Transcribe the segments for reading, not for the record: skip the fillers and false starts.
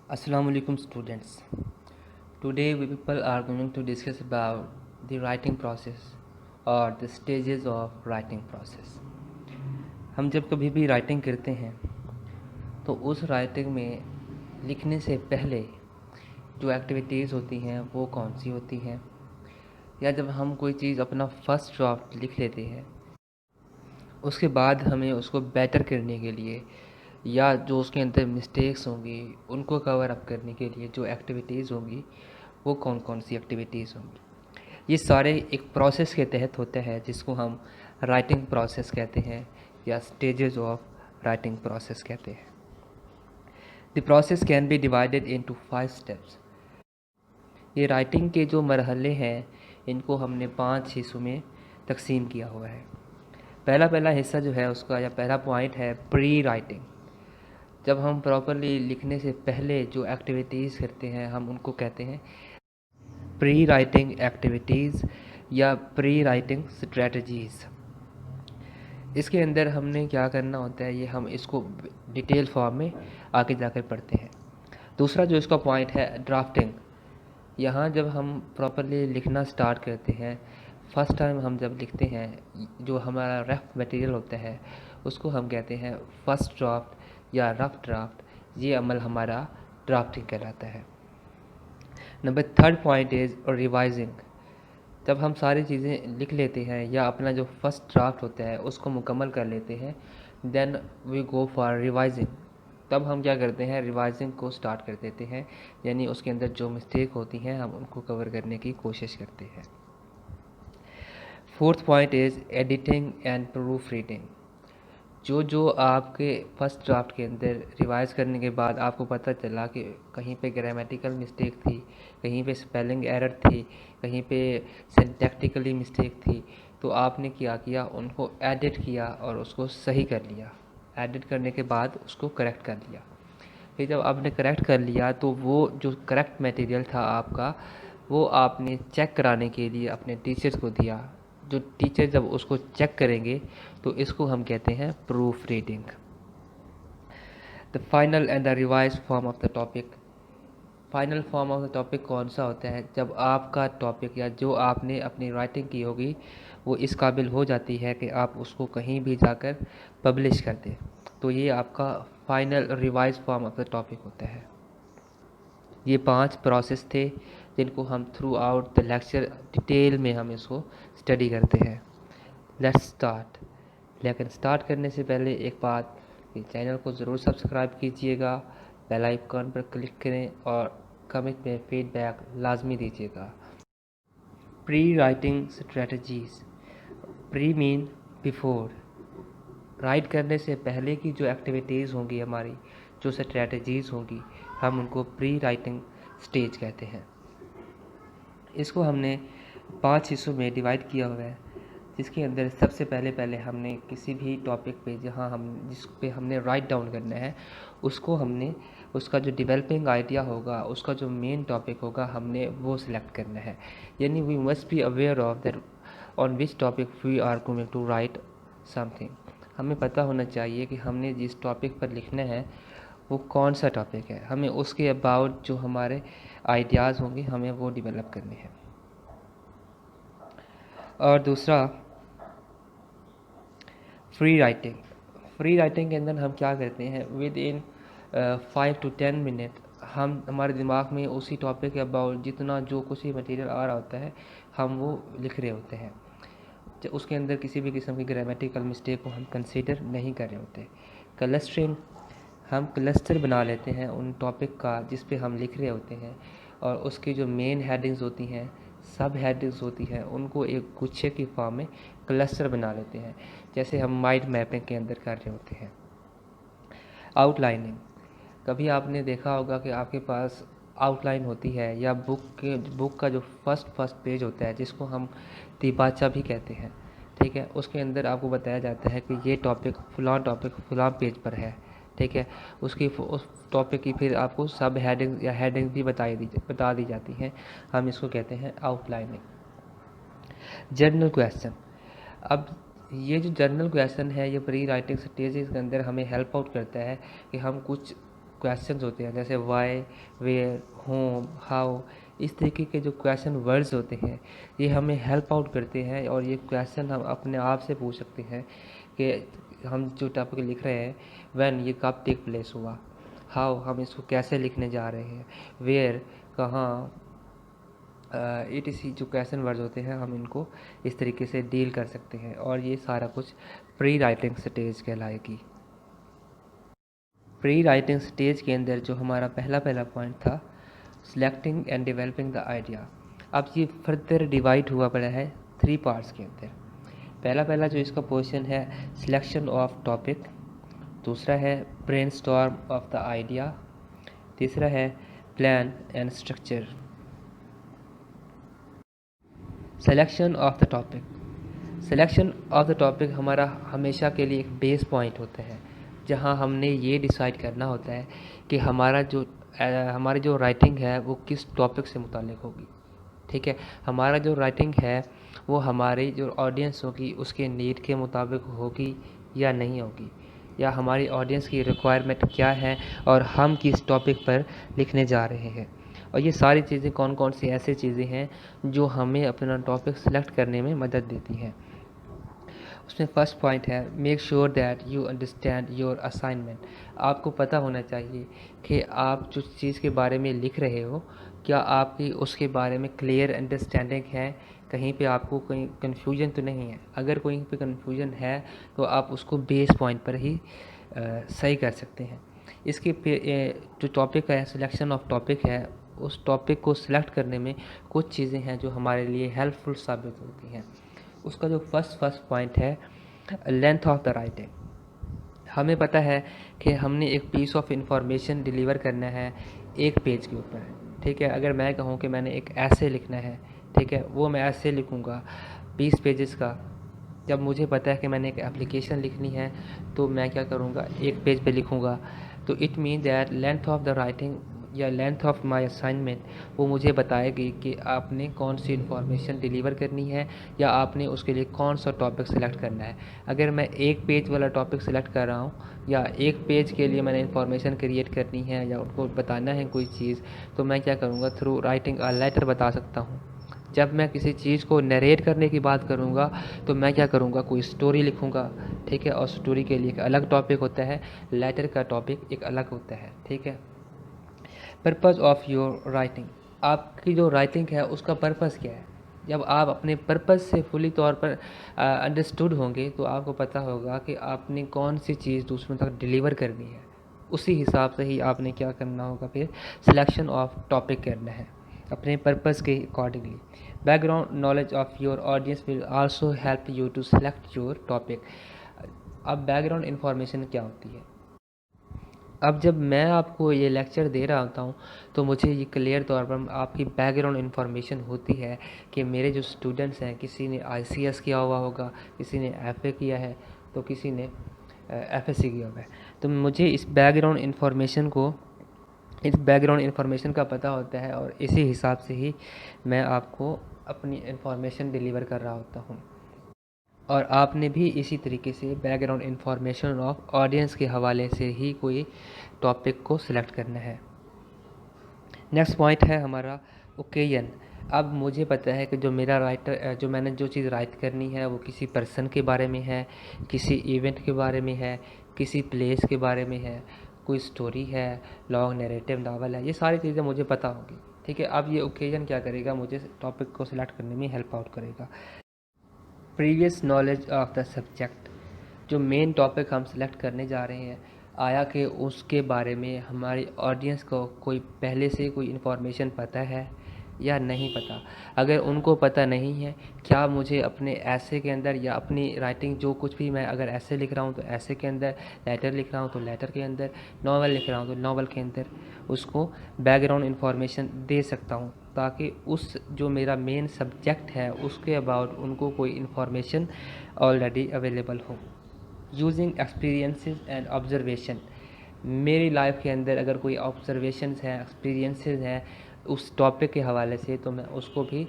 Assalamualaikum students. Today we people are going to discuss about the writing process or the stages of writing process. हम जब कभी भी writing करते हैं तो उस राइटिंग में लिखने से पहले जो एक्टिविटीज़ होती हैं वो कौन सी होती हैं, या जब हम कोई चीज़ अपना फर्स्ट ड्राफ्ट लिख लेते हैं उसके बाद हमें उसको बेटर करने के लिए या जो उसके अंदर मिस्टेक्स होंगी उनको कवर अप करने के लिए जो एक्टिविटीज़ होंगी वो कौन कौन सी एक्टिविटीज़ होंगी, ये सारे एक प्रोसेस के तहत होते हैं जिसको हम राइटिंग प्रोसेस कहते हैं या स्टेजेस ऑफ राइटिंग प्रोसेस कहते हैं. The process can be divided into 5 steps. ये राइटिंग के जो मरहले हैं इनको हमने 5 हिस्सों में तकसीम किया हुआ है. पहला हिस्सा जो है उसका या पहला पॉइंट है प्री राइटिंग. जब हम प्रॉपरली लिखने से पहले जो एक्टिविटीज़ करते हैं हम उनको कहते हैं प्री राइटिंग एक्टिविटीज़ या प्री राइटिंग स्ट्रेटजीज़. इसके अंदर हमने क्या करना होता है ये हम इसको डिटेल फॉर्म में आगे जाकर पढ़ते हैं. दूसरा जो इसका पॉइंट है ड्राफ्टिंग. यहाँ जब हम प्रॉपरली लिखना स्टार्ट करते हैं, फर्स्ट टाइम हम जब लिखते हैं जो हमारा रफ मटेरियल होता है उसको हम कहते हैं फर्स्ट ड्राफ्ट या रफ ड्राफ्ट. ये अमल हमारा ड्राफ्टिंग कहलाता है. Number third point is revising. जब हम सारी चीज़ें लिख लेते हैं या अपना जो फर्स्ट ड्राफ्ट होता है उसको मुकम्मल कर लेते हैं, then we go for revising. तब हम क्या करते हैं, रिवाइजिंग को स्टार्ट कर देते हैं, यानी उसके अंदर जो मिस्टेक होती हैं हम उनको कवर करने की कोशिश करते हैं. Fourth point is editing and proof reading. जो आपके फर्स्ट ड्राफ्ट के अंदर रिवाइज करने के बाद आपको पता चला कि कहीं पे ग्रामेटिकल मिस्टेक थी, कहीं पे स्पेलिंग एरर थी, कहीं पे सिंटैक्टिकली मिस्टेक थी, तो आपने क्या किया, उनको एडिट किया और उसको सही कर लिया. एडिट करने के बाद उसको करेक्ट कर लिया. फिर जब आपने करेक्ट कर लिया तो वो जो करेक्ट मटेरियल था आपका वो आपने चेक कराने के लिए अपने टीचर्स को दिया. जो टीचर जब उसको चेक करेंगे तो इसको हम कहते हैं proof reading. The final and the revise form of the topic. Final form of the topic कौन सा होता है, जब आपका टॉपिक या जो आपने अपनी राइटिंग की होगी वो इस काबिल हो जाती है कि आप उसको कहीं भी जाकर पब्लिश कर दें, तो ये आपका final revise form of the topic होता है. ये 5 प्रोसेस थे जिनको हम through out the lecture detail में हम इसको स्टडी करते हैं. Let's start. लेकिन स्टार्ट करने से पहले एक बात कि चैनल को ज़रूर सब्सक्राइब कीजिएगा, बेल आइकन पर क्लिक करें और कमेंट में फीडबैक लाजमी दीजिएगा. Pre writing strategies. Pre mean before. Right करने से पहले की जो एक्टिविटीज़ होंगी हमारी, जो स्ट्रेटजीज़ होंगी, हम उनको प्री राइटिंग स्टेज कहते हैं. इसको हमने 5 हिस्सों में डिवाइड किया हुआ है, जिसके अंदर सबसे पहले हमने किसी भी टॉपिक पे जिस पे हमने राइट डाउन करना है उसको हमने उसका जो डेवलपिंग आइडिया होगा, उसका जो मेन टॉपिक होगा, हमने वो सिलेक्ट करना है. यानी we must be aware of that on which topic we are going to write something. हमें पता होना चाहिए कि हमने जिस टॉपिक पर लिखना है वो कौन सा टॉपिक है. हमें उसके अबाउट जो हमारे आइडियाज़ होंगे हमें वो डेवलप करने हैं. और दूसरा फ्री राइटिंग. फ्री राइटिंग के अंदर हम क्या करते हैं, विद इन 5 to 10 मिनट हम हमारे दिमाग में उसी टॉपिक के अबाउट जितना जो कुछ भी मटेरियल आ रहा होता है हम वो लिख रहे होते हैं. उसके अंदर किसी भी किस्म की ग्रामेटिकल मिस्टेक को हम कंसीडर नहीं कर रहे होते. क्लस्टरिंग. हम क्लस्टर बना लेते हैं उन टॉपिक का जिस पे हम लिख रहे होते हैं, और उसकी जो मेन हेडिंग्स होती हैं, सब हेडिंग्स होती हैं, उनको एक गुच्छे की फॉर्म में क्लस्टर बना लेते हैं, जैसे हम माइंड मैपिंग के अंदर कर रहे होते हैं. आउटलाइनिंग. कभी आपने देखा होगा कि आपके पास आउटलाइन होती है या बुक का जो फर्स्ट पेज होता है जिसको हम दीबाचा भी कहते हैं, ठीक है, उसके अंदर आपको बताया जाता है कि ये टॉपिक फलां पेज पर है, ठीक है. उस टॉपिक की फिर आपको सब हेडिंग या हेडिंग भी बता दी जाती हैं. हम इसको कहते हैं आउटलाइनिंग. Journal question. अब ये जो जर्नल क्वेश्चन है ये प्री राइटिंग स्टेजेस के अंदर हमें हेल्प आउट करता है कि हम कुछ क्वेश्चंस होते हैं, जैसे वाई, वेयर, होम, हाउ, इस तरीके के जो क्वेश्चन वर्ड्स होते हैं ये हमें हेल्प आउट करते हैं। और ये क्वेश्चन हम अपने आप से पूछ सकते हैं कि हम जो टॉपिक लिख रहे हैं व्हेन, ये कब टेक प्लेस हुआ, हाउ, हम इसको कैसे लिखने जा रहे हैं, वेयर, कहाँ, ETC जो क्वेश्चन वर्ड्स होते हैं हम इनको इस तरीके से डील कर सकते हैं। और ये सारा कुछ प्री राइटिंग स्टेज कहलाएगी। प्री राइटिंग स्टेज के अंदर जो हमारा पहला पॉइंट था, selecting and developing the idea, अब ये फर्दर डिवाइड हुआ पड़ा है 3 पार्ट्स के अंदर। पहला जो इसका पोर्शन है सिलेक्शन ऑफ टॉपिक, दूसरा है ब्रेनस्टॉर्म ऑफ द आइडिया, तीसरा है plan and structure. Selection of the topic, selection of the topic हमारा हमेशा के लिए एक बेस पॉइंट होता है, जहां हमने ये डिसाइड करना होता है कि हमारी जो राइटिंग है वो किस टॉपिक से मुताल्लिक होगी। ठीक है, हमारा जो राइटिंग है वो हमारी जो ऑडियंस होगी उसके नीड के मुताबिक होगी या नहीं होगी, या हमारी ऑडियंस की रिक्वायरमेंट क्या है और हम किस टॉपिक पर लिखने जा रहे हैं। और ये सारी चीज़ें कौन कौन सी ऐसी चीज़ें हैं जो हमें अपना टॉपिक सेलेक्ट करने में मदद देती हैं। उसमें फर्स्ट पॉइंट है make sure that you understand your assignment. आपको पता होना चाहिए कि आप जिस चीज़ के बारे में लिख रहे हो क्या आपकी उसके बारे में क्लियर अंडरस्टैंडिंग है, कहीं पे आपको कहीं कन्फ्यूजन तो नहीं है। अगर कहीं पे कन्फ्यूजन है तो आप उसको बेस पॉइंट पर ही सही कर सकते हैं। इसके जो टॉपिक है, सिलेक्शन ऑफ टॉपिक है, उस टॉपिक को सिलेक्ट करने में कुछ चीज़ें हैं जो हमारे लिए हेल्पफुल साबित होती हैं। उसका जो फर्स्ट पॉइंट है लेंथ ऑफ द राइटिंग। हमें पता है कि हमने एक पीस ऑफ इंफॉर्मेशन डिलीवर करना है एक पेज के ऊपर। ठीक है, अगर मैं कहूँ कि मैंने एक ऐसे लिखना है, ठीक है, वो मैं ऐसे लिखूँगा 20 पेजेस का। जब मुझे पता है कि मैंने एक एप्लीकेशन लिखनी है तो मैं क्या करूँगा, एक पेज पे लिखूँगा। तो it mean that length of the writing या लेंथ ऑफ माय असाइनमेंट वो मुझे बताएगी कि आपने कौन सी इन्फॉर्मेशन डिलीवर करनी है या आपने उसके लिए कौन सा टॉपिक सेलेक्ट करना है। अगर मैं एक पेज वाला टॉपिक सेलेक्ट कर रहा हूँ या एक पेज के लिए मैंने इन्फॉर्मेशन क्रिएट करनी है या उनको बताना है कोई चीज़, तो मैं क्या करूँगा, थ्रू राइटिंग अ लेटर बता सकता हूँ। जब मैं किसी चीज़ को नरेट करने की बात करूँगा तो मैं क्या करूँगा, कोई स्टोरी लिखूँगा। ठीक है, और स्टोरी के लिए एक अलग टॉपिक होता है, लेटर का टॉपिक एक अलग होता है। ठीक है, पर्पज़ ऑफ योर राइटिंग, आपकी जो राइटिंग है उसका पर्पज़ क्या है। जब आप अपने पर्पज़ से फुली तौर पर अंडरस्टूड होंगे तो आपको पता होगा कि आपने कौन सी चीज़ दूसरों तक डिलीवर करनी है। उसी हिसाब से ही आपने क्या करना होगा, फिर सिलेक्शन ऑफ टॉपिक करना है अपने पर्पज़ के accordingly. Background knowledge of your audience will also help you to select your topic. अब बैकग्राउंड इन्फॉर्मेशन क्या होती है। अब जब मैं आपको ये लेक्चर दे रहा होता हूँ तो मुझे ये क्लियर तौर पर आपकी बैकग्राउंड इन्फॉर्मेशन होती है कि मेरे जो स्टूडेंट्स हैं, किसी ने ICS किया हुआ होगा, किसी ने FA किया है, तो किसी ने FSC किया हुआ है। तो मुझे इस बैकग्राउंड इन्फॉर्मेशन का पता होता है और इसी हिसाब से ही मैं आपको अपनी इन्फॉर्मेशन डिलीवर कर रहा होता हूँ। और आपने भी इसी तरीके से बैकग्राउंड इन्फॉर्मेशन ऑफ ऑडियंस के हवाले से ही कोई टॉपिक को सिलेक्ट करना है। नेक्स्ट पॉइंट है हमारा ओकेजन। अब मुझे पता है कि जो मैंने जो चीज़ राइट करनी है वो किसी पर्सन के बारे में है, किसी इवेंट के बारे में है, किसी प्लेस के बारे में है, कोई स्टोरी है, लॉन्ग नैरेटिव नावल है, ये सारी चीज़ें मुझे पता होंगी। ठीक है, अब ये ओकेजन क्या करेगा, मुझे टॉपिक को सिलेक्ट करने में हेल्प आउट करेगा। Previous knowledge of the subject, जो मेन टॉपिक हम सेलेक्ट करने जा रहे हैं, आया कि उसके बारे में हमारी ऑडियंस को कोई पहले से कोई इन्फॉर्मेशन पता है या नहीं पता। अगर उनको पता नहीं है, क्या मुझे अपने ऐसे के अंदर या अपनी राइटिंग जो कुछ भी मैं अगर ऐसे लिख रहा हूँ तो ऐसे के अंदर, लेटर लिख रहा हूँ तो लेटर के अंदर, नॉवल लिख रहा हूँ तो नॉवल के अंदर उसको बैकग्राउंड इन्फॉर्मेशन दे सकता हूँ, ताकि उस जो मेरा मेन सब्जेक्ट है उसके अबाउट उनको कोई इन्फॉर्मेशन ऑलरेडी अवेलेबल हो। यूजिंग एक्सपीरियंसेस एंड ऑब्जर्वेशन, मेरी लाइफ के अंदर अगर कोई ऑब्जर्वेशंस हैं, एक्सपीरियंसेस हैं उस टॉपिक के हवाले से, तो मैं उसको भी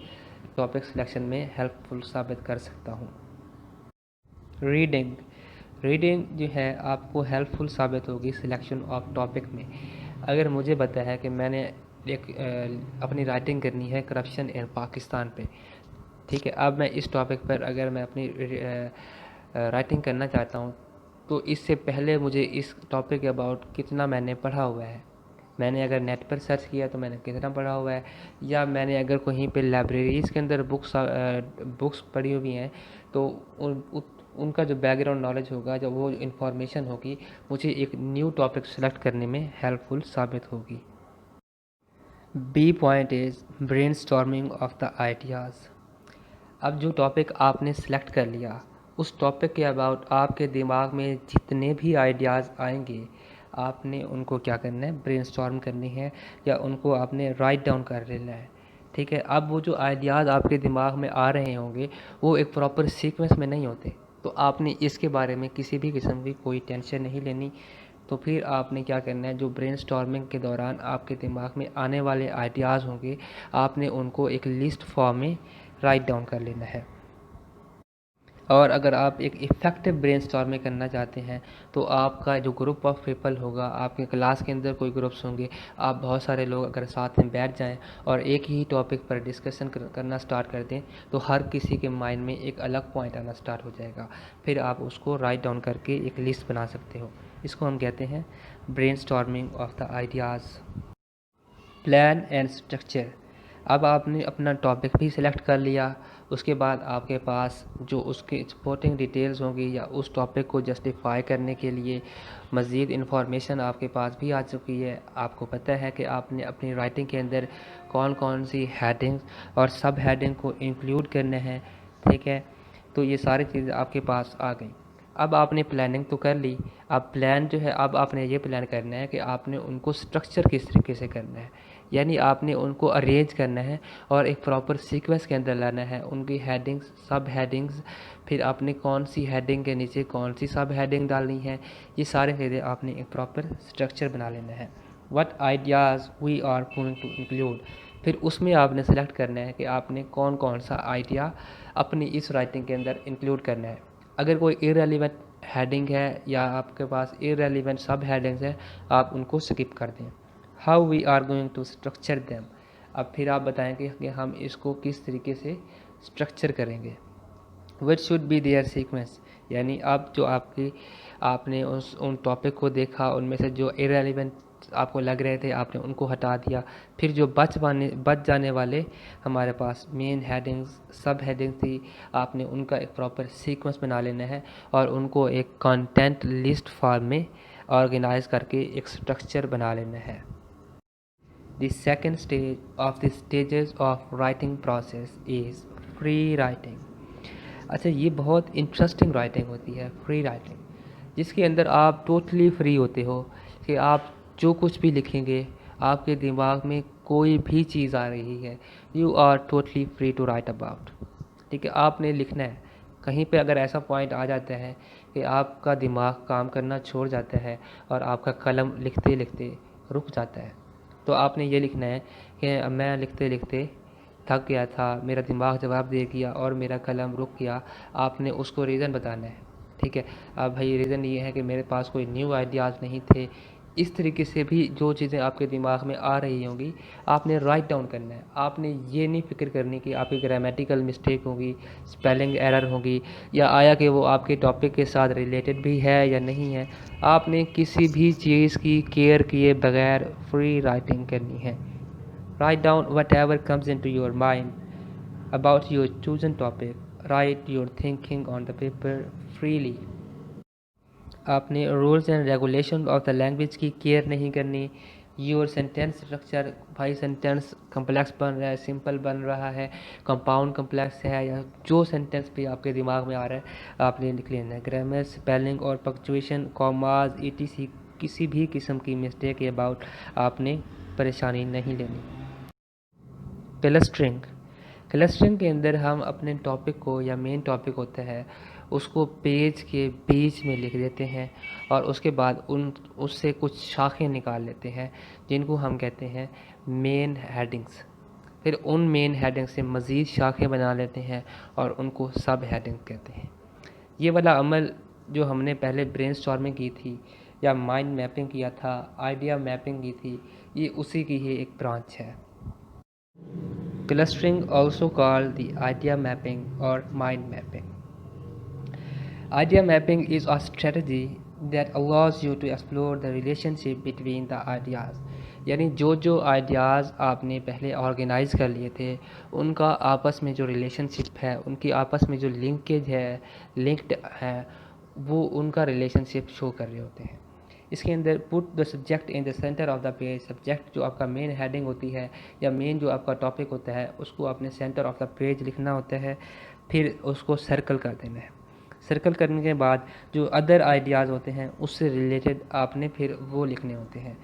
टॉपिक सिलेक्शन में हेल्पफुल साबित कर सकता हूँ। रीडिंग जो है आपको हेल्पफुल साबित होगी सिलेक्शन ऑफ टॉपिक में। अगर मुझे पता है कि मैंने एक अपनी राइटिंग करनी है करप्शन इन पाकिस्तान पे, ठीक है, अब मैं इस टॉपिक पर अगर मैं अपनी राइटिंग करना चाहता हूँ, तो इससे पहले मुझे इस टॉपिक के अबाउट कितना मैंने पढ़ा हुआ है, मैंने अगर नेट पर सर्च किया तो मैंने कितना पढ़ा हुआ है, या मैंने अगर कहीं पे लाइब्रेरीज़ के अंदर बुक्स पढ़ी हुई हैं, तो उनका जो बैकग्राउंड नॉलेज होगा, जो वो इन्फॉर्मेशन होगी, मुझे एक न्यू टॉपिक सेलेक्ट करने में हेल्पफुल साबित होगी। B point is brainstorming of the ideas. अब जो टॉपिक आपने सेलेक्ट कर लिया, उस टॉपिक के अबाउट आपके दिमाग में जितने भी आइडियाज़ आएंगे, आपने उनको क्या करना है, ब्रेनस्टॉर्म करनी है, या उनको आपने राइट डाउन कर लेना है, ठीक है। अब वो जो आइडियाज़ आपके दिमाग में आ रहे होंगे, वो एक प्रॉपर सीक्वेंस में नहीं होते, तो आपने इसके बारे में किसी भी किस्म की कोई टेंशन नहीं लेनी। तो फिर आपने क्या करना है, जो ब्रेनस्टॉर्मिंग के दौरान आपके दिमाग में आने वाले आइडियाज़ होंगे, आपने उनको एक लिस्ट फॉर्म में राइट डाउन कर लेना है। और अगर आप एक इफ़ेक्टिव ब्रेनस्टॉर्मिंग करना चाहते हैं, तो आपका जो ग्रुप ऑफ पीपल होगा, आपके क्लास के अंदर कोई ग्रुप्स होंगे, आप बहुत सारे लोग अगर साथ में बैठ जाएं और एक ही टॉपिक पर डिस्कशन करना स्टार्ट कर दें, तो हर किसी के माइंड में एक अलग पॉइंट आना स्टार्ट हो जाएगा। फिर आप उसको राइट डाउन करके एक लिस्ट बना सकते हो। इसको हम कहते हैं brainstorming of the ideas. Plan and structure. अब आपने अपना टॉपिक भी सिलेक्ट कर लिया, उसके बाद आपके पास जो उसके सपोर्टिंग डिटेल्स होंगी, या उस टॉपिक को जस्टिफाई करने के लिए मज़ीद इन्फॉर्मेशन आपके पास भी आ चुकी है। आपको पता है कि आपने अपनी राइटिंग के अंदर कौन कौन सी हेडिंग्स और सब हेडिंग को इंक्लूड करना है, ठीक है। तो ये सारी चीज़ें आपके पास आ गई। अब आपने प्लानिंग तो कर ली, अब प्लान जो है, अब आपने ये प्लान करना है कि आपने उनको स्ट्रक्चर किस तरीके से करना है, यानी आपने उनको अरेंज करना है और एक प्रॉपर सीक्वेंस के अंदर लाना है उनकी हेडिंग्स, सब हेडिंग्स, फिर आपने कौन सी हेडिंग के नीचे कौन सी सब हेडिंग डालनी है, ये सारे चीज़ें आपने एक प्रॉपर स्ट्रक्चर बना लेना है। What ideas we are going to include, फिर उसमें आपने सेलेक्ट करना है कि आपने कौन कौन सा आइडिया अपनी इस राइटिंग के अंदर इंक्लूड करना है। अगर कोई इररेलेवेंट हेडिंग है या आपके पास इररेलेवेंट सब हेडिंग्स हैं, आप उनको स्किप कर दें। How we are going to structure them, अब फिर आप बताएंगे कि हम इसको किस तरीके से स्ट्रक्चर करेंगे। Which should be their sequence, यानी अब जो आपने उन टॉपिक को देखा, उनमें से जो इररेलेवेंट आपको लग रहे थे आपने उनको हटा दिया, फिर जो बच जाने वाले हमारे पास मेन हेडिंग्स, सब हेडिंग थी, आपने उनका एक प्रॉपर सीक्वेंस बना लेना है और उनको एक कंटेंट लिस्ट फॉर्म में ऑर्गेनाइज करके एक स्ट्रक्चर बना लेना है। The second stage of the stages of writing process is free writing। अच्छा, ये बहुत इंटरेस्टिंग राइटिंग होती है फ्री राइटिंग, जिसके अंदर आप टोटली फ्री होते हो कि आप जो कुछ भी लिखेंगे, आपके दिमाग में कोई भी चीज़ आ रही है, you are totally free to write about, ठीक है। आपने लिखना है, कहीं पे अगर ऐसा पॉइंट आ जाता है कि आपका दिमाग काम करना छोड़ जाता है और आपका कलम लिखते लिखते रुक जाता है, तो आपने ये लिखना है कि मैं लिखते लिखते थक गया था, मेरा दिमाग जवाब दे गया और मेरा कलम रुक गया। आपने उसको रीज़न बताना है, ठीक है। अब भाई रीज़न ये है कि मेरे पास कोई न्यू आइडियाज़ नहीं थे। इस तरीके से भी जो चीज़ें आपके दिमाग में आ रही होंगी, आपने राइट डाउन करना है। आपने ये नहीं फिक्र करनी कि आपकी ग्रामेटिकल मिस्टेक होगी, स्पेलिंग एरर होगी, या आया कि वो आपके टॉपिक के साथ रिलेटेड भी है या नहीं है। आपने किसी भी चीज़ की केयर किए बगैर फ्री राइटिंग करनी है। Write down whatever comes into your mind about your chosen topic. Write your thinking on the paper freely. आपने rules and regulation of the language की केयर नहीं करनी। योर सेंटेंस स्ट्रक्चर, भाई sentence complex बन रहा है, सिंपल बन रहा है, कंपाउंड कम्प्लेक्स है, या जो सेंटेंस भी आपके दिमाग में आ रहा है आपने लिख लेना है। ग्रामर, स्पेलिंग और पंक्चुएशन, कॉमाज, ईटीसी, किसी भी किस्म की मिस्टेक के अबाउट आपने परेशानी नहीं लेनी। क्लस्टरिंग, क्लस्टरिंग के अंदर हम अपने टॉपिक को, या मेन टॉपिक होता है, उसको पेज के बीच में लिख देते हैं और उसके बाद उससे कुछ शाखें निकाल लेते हैं जिनको हम कहते हैं मेन हेडिंग्स। फिर उन मेन हेडिंग से मज़ीद शाखें बना लेते हैं और उनको सब हेडिंग कहते हैं। ये वाला अमल जो हमने पहले ब्रेनस्टॉर्मिंग की थी, या माइंड मैपिंग किया था, आइडिया मैपिंग की थी, ये उसी की ही एक ब्रांच है। Clustering also called the idea mapping और mind mapping. Idea mapping is a strategy that allows you to explore the relationship between the ideas. यानी जो आइडियाज़ आपने पहले ऑर्गेनाइज कर लिए थे उनका आपस में जो रिलेशनशिप है, उनकी आपस में जो लिंकेज है, लिंक्ड है, वो उनका रिलेशनशिप शो कर रहे होते हैं। इसके अंदर put the subject in the centre of the page. Subject जो आपका मेन हेडिंग होती है या मेन जो आपका टॉपिक होता है उसको आपने सेंटर ऑफ द पेज लिखना होता है, फिर उसको सर्कल कर देना है। सर्कल करने के बाद जो अदर आइडियाज़ होते हैं उससे रिलेटेड आपने फिर वो लिखने होते हैं।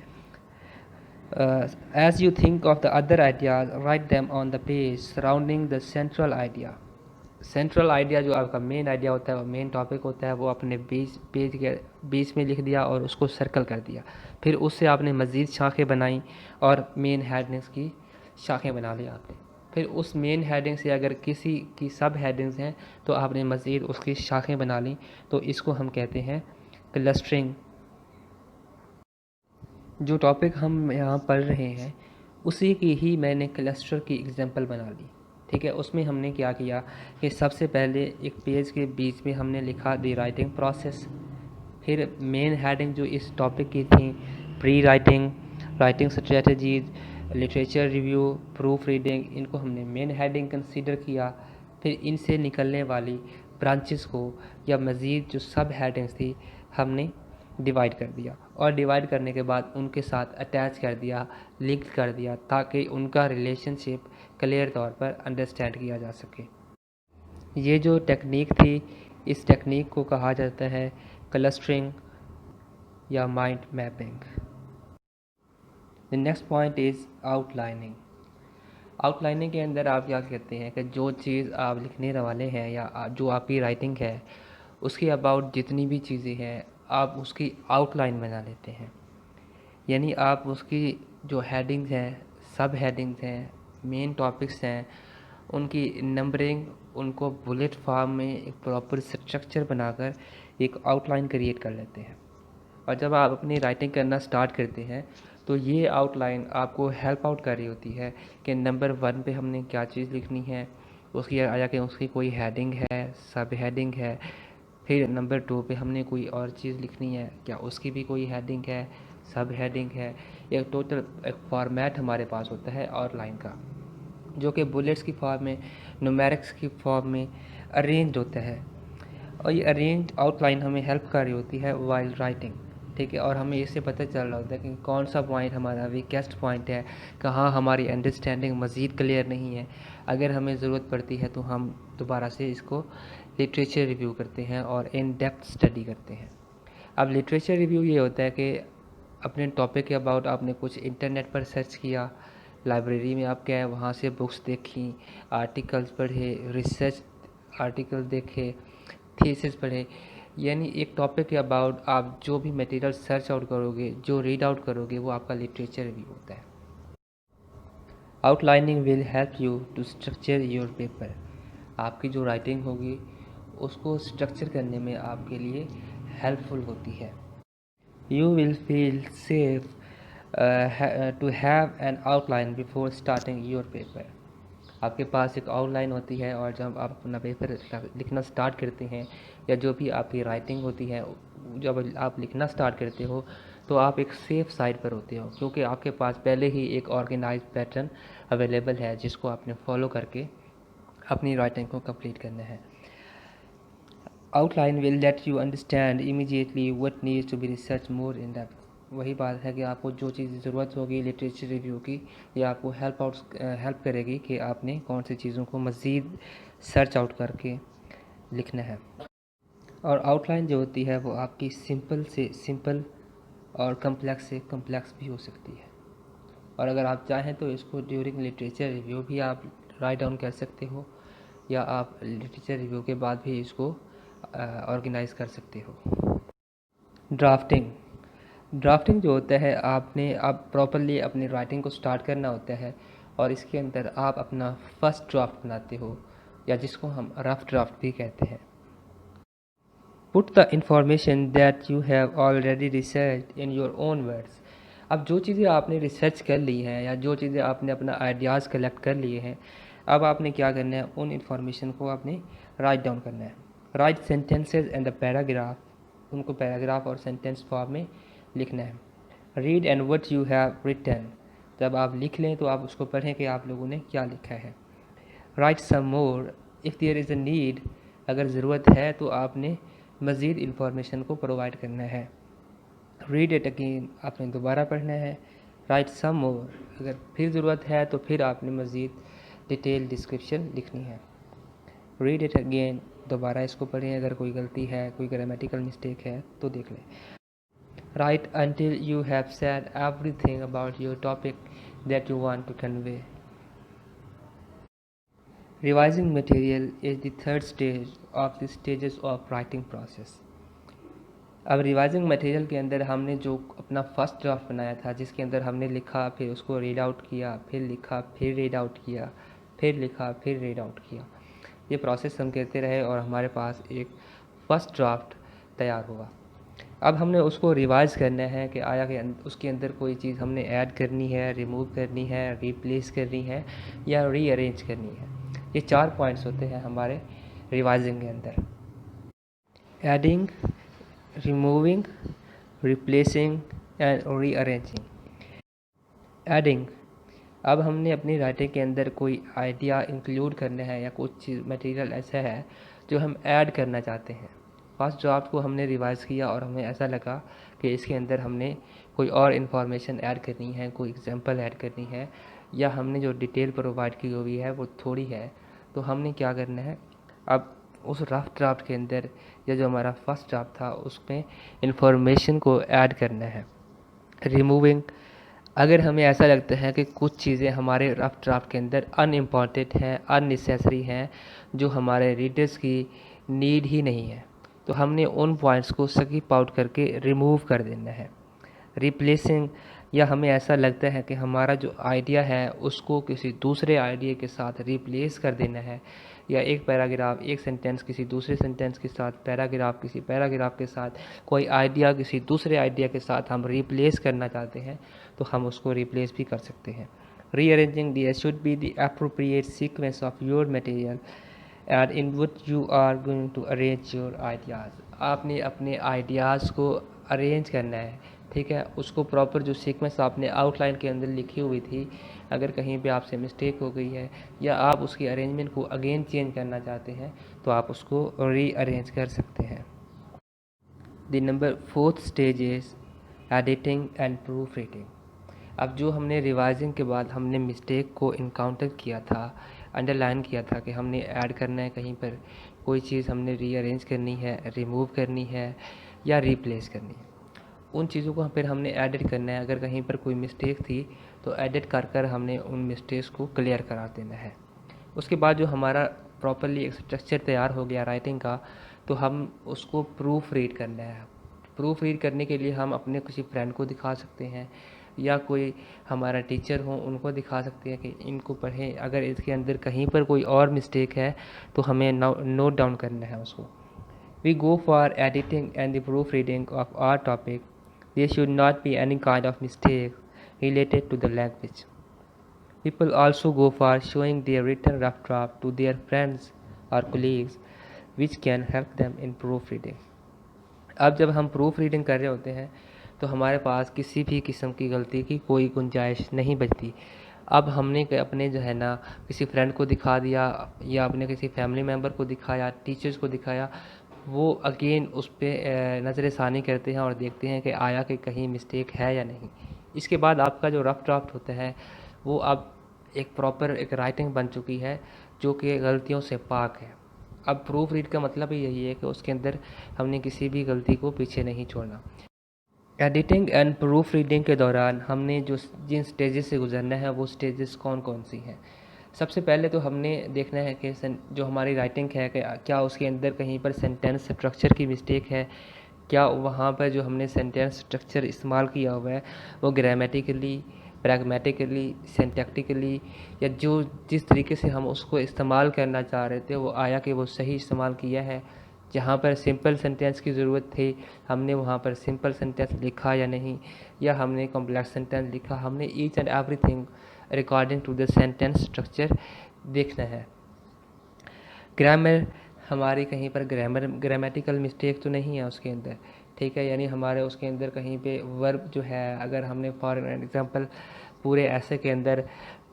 As you think of the other ideas write them on the page surrounding the central idea. Central idea जो आपका मेन आइडिया होता है, वो मेन टॉपिक होता है, वो आपने पेज के बीच में लिख दिया और उसको सर्कल कर दिया। फिर उससे आपने मज़ीद शाखें बनाई और मेन हेडिंग्स की शाखें बना ली आपने। फिर उस मेन हेडिंग से अगर किसी की सब हेडिंग्स हैं तो आपने मज़ीद उसकी शाखें बना ली, तो इसको हम कहते हैं क्लस्टरिंग। जो टॉपिक हम यहाँ पढ़ रहे हैं उसी की ही मैंने क्लस्टर की एग्जांपल बना ली। ठीक है, उसमें हमने क्या किया कि सबसे पहले एक पेज के बीच में हमने लिखा दी राइटिंग प्रोसेस। फिर मेन हेडिंग जो इस टॉपिक की थी, pre writing, writing strategies, literature review, proof reading, इनको हमने मेन हेडिंग कंसीडर किया। फिर इनसे निकलने वाली ब्रांचेस को या मज़ीद जो सब हेडिंग्स थी हमने डिवाइड कर दिया, और डिवाइड करने के बाद उनके साथ अटैच कर दिया, लिंक कर दिया, ताकि उनका रिलेशनशिप क्लियर तौर पर अंडरस्टैंड किया जा सके। ये जो टेक्निक थी, इस टेक्निक को कहा जाता है क्लस्टरिंग या mind mapping. The next point is outlining. Outlining के अंदर आप क्या कहते हैं कि जो चीज़ आप लिखने वाले हैं या जो आपकी राइटिंग है उसके अबाउट जितनी भी चीज़ें हैं आप उसकी आउटलाइन बना लेते हैं। यानी आप उसकी जो हेडिंग्स हैं, सब हेडिंग्स हैं, मेन टॉपिक्स हैं, उनकी नंबरिंग, उनको बुलेट फॉर्म में एक प्रॉपर स्ट्रक्चर बनाकर एक आउटलाइन क्रिएट कर लेते हैं। और जब आप अपनी राइटिंग करना स्टार्ट करते हैं तो ये आउटलाइन आपको हेल्प आउट कर रही होती है कि नंबर 1 पे हमने क्या चीज़ लिखनी है, उसकी आया कि उसकी कोई हेडिंग है, सब हेडिंग है। फिर नंबर 2 पे हमने कोई और चीज़ लिखनी है, क्या उसकी भी कोई हेडिंग है, सब हेडिंग है। एक टोटल एक फॉर्मेट हमारे पास होता है आउटलाइन का, जो कि बुलेट्स की फॉर्म में, न्यूमेरिक्स की फॉर्म में अरेंज होता है। और ये अरेंज आउटलाइन हमें हेल्प कर रही होती है वाइल राइटिंग। ठीक है, और हमें इससे पता चल रहा होता है कि कौन सा पॉइंट हमारा वीकेस्ट पॉइंट है, कहाँ हमारी अंडरस्टैंडिंग मज़ीद क्लियर नहीं है। अगर हमें ज़रूरत पड़ती है तो हम दोबारा से इसको लिटरेचर रिव्यू करते हैं और इन डेप्थ स्टडी करते हैं। अब लिटरेचर रिव्यू ये होता है कि अपने टॉपिक के अबाउट आपने कुछ इंटरनेट पर सर्च किया, लाइब्रेरी में आप गए, वहाँ से बुक्स देखी, आर्टिकल्स पढ़े, रिसर्च आर्टिकल देखे, थीसिस पढ़े। यानी एक टॉपिक के अबाउट आप जो भी मटेरियल सर्च आउट करोगे, जो रीड आउट करोगे, वो आपका लिटरेचर रिव्यू होता है। Outlining will help you to structure your paper. आपकी जो राइटिंग होगी उसको स्ट्रक्चर करने में आपके लिए हेल्पफुल होती है। You will feel safe to have an outline before starting your paper. आपके पास एक आउटलाइन होती है और जब आप अपना पेपर लिखना स्टार्ट करते हैं या जो भी आपकी राइटिंग होती है, जब आप लिखना स्टार्ट करते हो तो आप एक सेफ साइड पर होते हो, क्योंकि आपके पास पहले ही एक ऑर्गेनाइज पैटर्न अवेलेबल है जिसको आपने फॉलो करके अपनी राइटिंग को कंप्लीट करना है। Outline will let you understand immediately what needs to be research more in depth. वही बात है कि आपको जो चीज़ ज़रूरत होगी लिटरेचर रिव्यू की, ये आपको हेल्प करेगी कि आपने कौन सी चीज़ों को मज़ीद सर्च आउट करके लिखना है। और आउटलाइन जो होती है वो आपकी सिंपल से सिंपल और कम्प्लेक्स से कम्प्लेक्स भी हो सकती है। और अगर आप चाहें तो इसको ड्यूरिंग लिटरेचर रिव्यू भी आप राइट डाउन कर सकते हो, या आप लिटरेचर रिव्यू के बाद भी इसको ऑर्गेनाइज कर सकते हो। ड्राफ्टिंग। ड्राफ्टिंग जो होता है, आपने अब प्रॉपरली अपनी राइटिंग को स्टार्ट करना होता है और इसके अंदर आप अपना फर्स्ट ड्राफ्ट बनाते हो, या जिसको हम रफ ड्राफ्ट भी कहते हैं। Put the information that you have already researched in your own words. अब जो चीज़ें आपने रिसर्च कर ली हैं या जो चीज़ें आपने अपना आइडियाज़ कलेक्ट कर लिए हैं, अब आपने क्या करना है, उन इन्फॉर्मेशन को आपने राइट डाउन करना है. Write sentences and the paragraph, उनको पैराग्राफ और सेंटेंस फॉर्म में लिखना है. Read and what you have written, जब आप लिख लें तो आप उसको पढ़ें कि आप लोगों ने क्या लिखा है. Write some more if there is a need, अगर ज़रूरत है तो आपने मज़ीद इन्फॉर्मेशन को प्रोवाइड करना है. रीड इट अगेन, आपने दोबारा पढ़ना है. राइट सम मोर, अगर फिर ज़रूरत है तो फिर आपने मज़ीद डिटेल डिस्क्रिप्शन लिखनी है. रीड इट अगेन, दोबारा इसको पढ़ें, अगर कोई गलती है, कोई ग्रामेटिकल मिस्टेक है तो देख लें. Write until you have said everything about your topic that you want to convey. Revising material is the third stage of the stages of writing process. अब रिवाइजिंग मटेरियल के अंदर हमने जो अपना फर्स्ट ड्राफ्ट बनाया था, जिसके अंदर हमने लिखा, फिर उसको रीड आउट किया, फिर लिखा, फिर रीड आउट किया, फिर लिखा, फिर रीड आउट किया, ये प्रोसेस हम करते रहे और हमारे पास एक फर्स्ट ड्राफ्ट तैयार हुआ. अब हमने उसको रिवाइज करना है कि आया कि उसके अंदर कोई चीज़ हमने ऐड करनी है, रिमूव करनी है, रिप्लेस करनी है या रीअरेंज करनी है. ये 4 पॉइंट्स होते हैं हमारे रिवाइजिंग के अंदर: adding, removing, replacing and rearranging. Adding, अब हमने अपनी राइटिंग के अंदर कोई आइडिया इंक्लूड करना है या कुछ चीज़ मटेरियल ऐसा है जो हम ऐड करना चाहते हैं. फर्स्ट ड्राफ्ट को हमने रिवाइज किया और हमें ऐसा लगा कि इसके अंदर हमने कोई और इन्फॉर्मेशन ऐड करनी है, कोई एग्जांपल ऐड करनी है, या हमने जो डिटेल प्रोवाइड की हुई है वो थोड़ी है, तो हमने क्या करना है, अब उस रफ ड्राफ्ट के अंदर या जो हमारा फर्स्ट ड्राफ्ट था उसमें इंफॉर्मेशन को ऐड करना है. रिमूविंग, अगर हमें ऐसा लगता है कि कुछ चीज़ें हमारे रफ ड्राफ्ट के अंदर अनइम्पॉर्टेंट हैं, अननेसेसरी हैं, जो हमारे रीडर्स की नीड ही नहीं है, तो हमने उन पॉइंट्स को स्किप आउट करके रिमूव कर देना है. रिप्लेसिंग, या हमें ऐसा लगता है कि हमारा जो आइडिया है उसको किसी दूसरे आइडिया के साथ रिप्लेस कर देना है, या एक पैराग्राफ, एक सेंटेंस किसी दूसरे सेंटेंस के साथ, पैराग्राफ किसी पैराग्राफ के साथ, कोई आइडिया किसी दूसरे आइडिया के साथ हम रिप्लेस करना चाहते हैं तो हम उसको रिप्लेस भी कर सकते हैं. Rearranging, there should be the appropriate sequence of your material and in which you are going to arrange your ideas. आपने अपने आइडियाज़ को अरेंज करना है, ठीक है. उसको प्रॉपर जो सीक्वेंस आपने आउटलाइन के अंदर लिखी हुई थी, अगर कहीं पे आपसे मिस्टेक हो गई है या आप उसकी अरेंजमेंट को अगेन चेंज करना चाहते हैं तो आप उसको रीअरेंज कर सकते हैं. The number 4th stage is editing and proof reading. अब जो हमने रिवाइजिंग के बाद हमने मिस्टेक को इनकाउंटर किया था, अंडरलाइन किया था कि हमने ऐड करना है, कहीं पर कोई चीज़ हमने रीअरेंज करनी है, रिमूव करनी है या रिप्लेस करनी है, उन चीज़ों को फिर हमने एडिट करना है. अगर कहीं पर कोई मिस्टेक थी तो एडिट कर हमने उन मिस्टेक्स को क्लियर करा देना है. उसके बाद जो हमारा प्रॉपरली एक स्ट्रक्चर तैयार हो गया राइटिंग का, तो हम उसको प्रूफ रीड करना है. प्रूफ रीड करने के लिए हम अपने किसी फ्रेंड को दिखा सकते हैं या कोई हमारा टीचर हो उनको दिखा सकते हैं कि इनको पढ़ें. अगर इसके अंदर कहीं पर कोई और मिस्टेक है तो हमें नोट डाउन करना है उसको. We go for editing and the proofreading of our topic. There should not be any kind of mistake related to the language. People also go for showing their written rough draft to their friends or colleagues, which can help them in proofreading. अब जब हम proof reading कर रहे होते हैं तो हमारे पास किसी भी किस्म की गलती की कोई गुंजाइश नहीं बचती. अब हमने अपने जो है ना किसी फ्रेंड को दिखा दिया या अपने किसी फैमिली मेम्बर को दिखाया, टीचर्स को दिखाया, वो अगेन उस पर नज़र षानी करते हैं और देखते हैं कि आया कि कहीं मिस्टेक है या नहीं. इसके बाद आपका जो रफ ड्राफ्ट होता है वो अब एक प्रॉपर एक राइटिंग बन चुकी है जो कि गलतियों से पाक है. अब प्रूफ रीड का मतलब ही यही है कि उसके अंदर हमने किसी भी गलती को पीछे नहीं छोड़ना. एडिटिंग एंड प्रूफ रीडिंग के दौरान हमने जो जिन स्टेजेस से गुजरना है वो स्टेजेस कौन कौन सी हैं. सबसे पहले तो हमने देखना है कि जो हमारी राइटिंग है कि क्या उसके अंदर कहीं पर सेंटेंस स्ट्रक्चर की मिस्टेक है, क्या वहाँ पर जो हमने सेंटेंस स्ट्रक्चर इस्तेमाल किया हुआ है वो ग्रामेटिकली, प्रैग्मेटिकली, सिंटैक्टिकली या जो जिस तरीके से हम उसको इस्तेमाल करना चाह रहे थे वो आया कि वो सही इस्तेमाल किया है जहाँ पर सिंपल सेंटेंस की ज़रूरत थी हमने वहाँ पर सिंपल सेंटेंस लिखा या नहीं, या हमने कॉम्प्लेक्स सेंटेंस लिखा, हमने each and everything according to the sentence structure देखना है। ग्रामर हमारी कहीं पर ग्रामेटिकल मिस्टेक तो नहीं है उसके अंदर, ठीक है, यानी हमारे उसके अंदर कहीं पे वर्ब जो है, अगर हमने फॉर एग्जांपल पूरे ऐसे के अंदर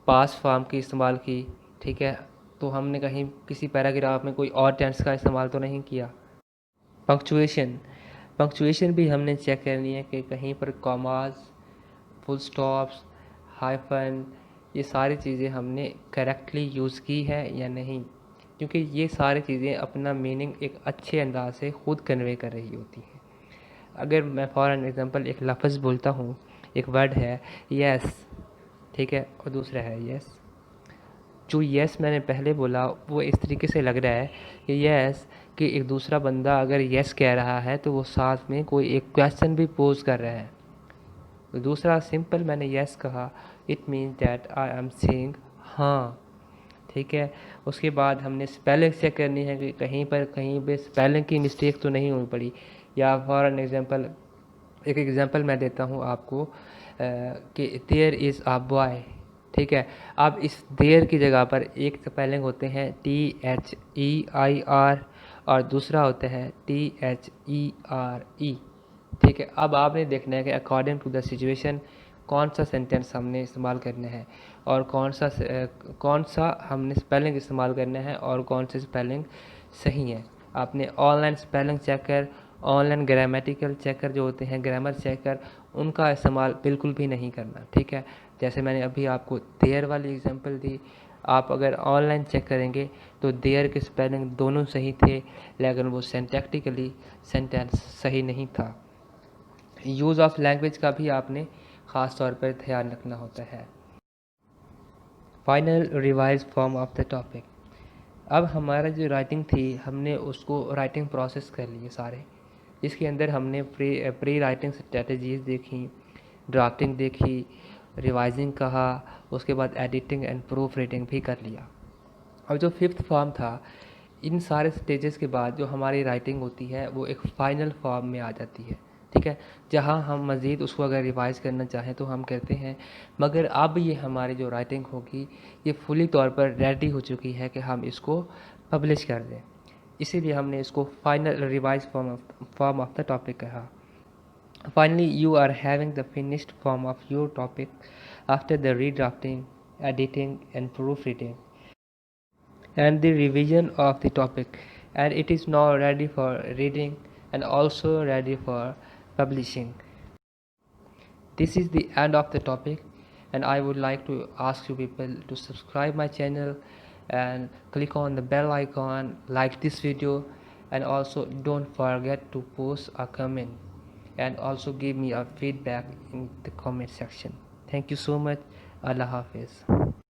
पास्ट फॉर्म की इस्तेमाल की, ठीक है, तो हमने कहीं किसी पैराग्राफ में कोई और टेंस का इस्तेमाल तो नहीं किया। पंक्चुएशन भी हमने चेक करनी है कि कहीं पर कॉमास, फुल स्टॉप्स, हाइफन, ये सारी चीज़ें हमने करेक्टली यूज़ की है या नहीं, क्योंकि ये सारी चीज़ें अपना मीनिंग एक अच्छे अंदाज से खुद कन्वे कर रही होती हैं। अगर मैं फॉर एन एग्ज़ाम्पल एक लफ्ज़ बोलता हूँ, एक वर्ड है यस, ठीक है, और दूसरा है यस, जो यस मैंने पहले बोला वो इस तरीके से लग रहा है कि यस कि एक दूसरा बंदा अगर यस कह रहा है तो वो साथ में कोई एक क्वेश्चन भी पोज कर रहा है। तो दूसरा सिंपल मैंने यस कहा, it means that I am saying हाँ, ठीक है। उसके बाद हमने स्पेलिंग चेक करनी है कि कहीं पे स्पेलिंग की मिस्टेक तो नहीं हुई पड़ी। या फॉर एन एग्जांपल, एक एग्जांपल मैं देता हूँ आपको कि देयर इज़ अ बॉय, ठीक है। अब इस देयर की जगह पर एक स्पेलिंग होते हैं THEIR और दूसरा होता है THERE, ठीक है। अब आपने देखना है कि अकॉर्डिंग टू द सिचुएशन कौन सा सेंटेंस हमने इस्तेमाल करना है और कौन सा हमने स्पेलिंग इस्तेमाल करना है और कौन सी स्पेलिंग सही है। आपने online spelling checker, online grammatical checker जो होते हैं, ग्रामर चेकर, उनका इस्तेमाल बिल्कुल भी नहीं करना, ठीक है। जैसे मैंने अभी आपको देयर वाली एग्जांपल दी, आप अगर ऑनलाइन चेक करेंगे तो देयर के स्पेलिंग दोनों सही थे, लेकिन वो सिंटैक्टिकली सेंटेंस सही नहीं था। यूज़ ऑफ लैंग्वेज का भी आपने ख़ास तौर पर ध्यान रखना होता है। Final revise form of the topic. अब हमारा जो राइटिंग थी हमने उसको राइटिंग प्रोसेस कर लिए सारे, जिसके अंदर हमने प्री राइटिंग स्ट्रेटजीज देखी, ड्राफ्टिंग देखी, रिवाइजिंग कहा, उसके बाद एडिटिंग एंड प्रूफ रीडिंग भी कर लिया। अब जो फिफ्थ फॉर्म था, इन सारे स्टेजेस के बाद जो हमारी राइटिंग होती है वो एक फ़ाइनल फॉर्म में आ जाती है, ठीक है, जहाँ हम मज़ीद उसको अगर रिवाइज़ करना चाहें तो हम करते हैं। मगर अब ये हमारी जो राइटिंग होगी ये फुली तौर पर रेडी हो चुकी है कि हम इसको पब्लिश कर दें, इसीलिए हमने इसको final revise form of the topic कहा। Finally, you are having the finished form of your topic after the redrafting, editing, and proofreading, and the revision of the topic, and it is now ready for reading and also ready for publishing. This is the end of the topic, and I would like to ask you people to subscribe my channel and click on the bell icon, like this video, and also don't forget to post a comment and also give me a feedback in the comment section. Thank you so much. Allah Hafiz.